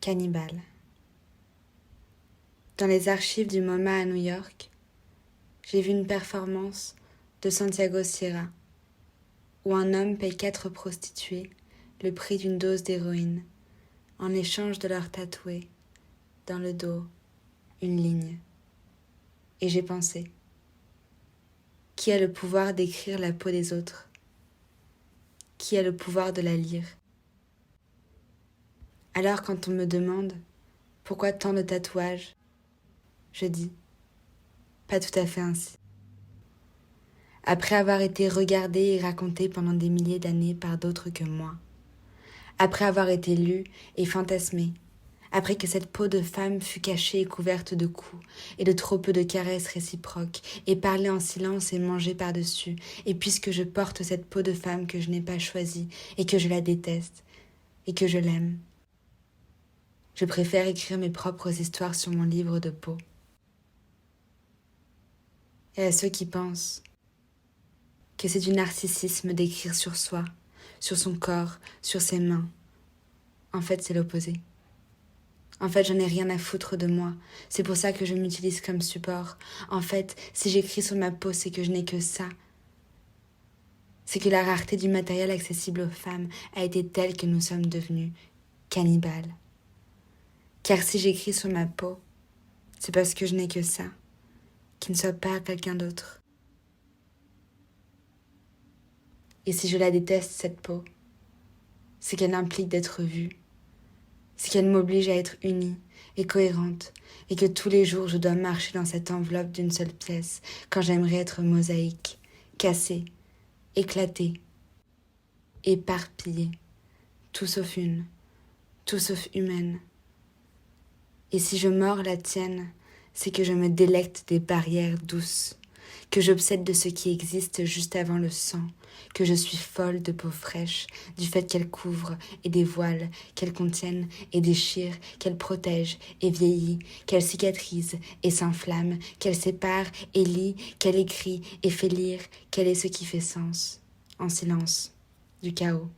Cannibale. Dans les archives du MoMA à New York, j'ai vu une performance de Santiago Sierra, où un homme paye 4 prostituées le prix d'une dose d'héroïne, en échange de leur tatouer, dans le dos, une ligne. Et j'ai pensé, qui a le pouvoir d'écrire la peau des autres? Qui a le pouvoir de la lire? Alors quand on me demande pourquoi tant de tatouages, je dis, pas tout à fait ainsi. Après avoir été regardée et racontée pendant des milliers d'années par d'autres que moi, après avoir été lue et fantasmée, après que cette peau de femme fut cachée et couverte de coups et de trop peu de caresses réciproques, et parlée en silence et mangée par-dessus, et puisque je porte cette peau de femme que je n'ai pas choisie, et que je la déteste, et que je l'aime, je préfère écrire mes propres histoires sur mon livre de peau. Et à ceux qui pensent que c'est du narcissisme d'écrire sur soi, sur son corps, sur ses mains, en fait c'est l'opposé. En fait, j'en ai rien à foutre de moi. C'est pour ça que je m'utilise comme support. En fait, si j'écris sur ma peau, c'est que je n'ai que ça. C'est que la rareté du matériel accessible aux femmes a été telle que nous sommes devenus cannibales. Car si j'écris sur ma peau, c'est parce que je n'ai que ça, qui ne soit pas quelqu'un d'autre. Et si je la déteste, cette peau, c'est qu'elle implique d'être vue. C'est qu'elle m'oblige à être unie et cohérente, et que tous les jours je dois marcher dans cette enveloppe d'une seule pièce, quand j'aimerais être mosaïque, cassée, éclatée, éparpillée, tout sauf une, tout sauf humaine. Et si je mords la tienne, c'est que je me délecte des barrières douces, que j'obsède de ce qui existe juste avant le sang, que je suis folle de peau fraîche, du fait qu'elle couvre et dévoile, qu'elle contienne et déchire, qu'elle protège et vieillit, qu'elle cicatrise et s'enflamme, qu'elle sépare et lie, qu'elle écrit et fait lire, qu'elle est ce qui fait sens, en silence, du chaos.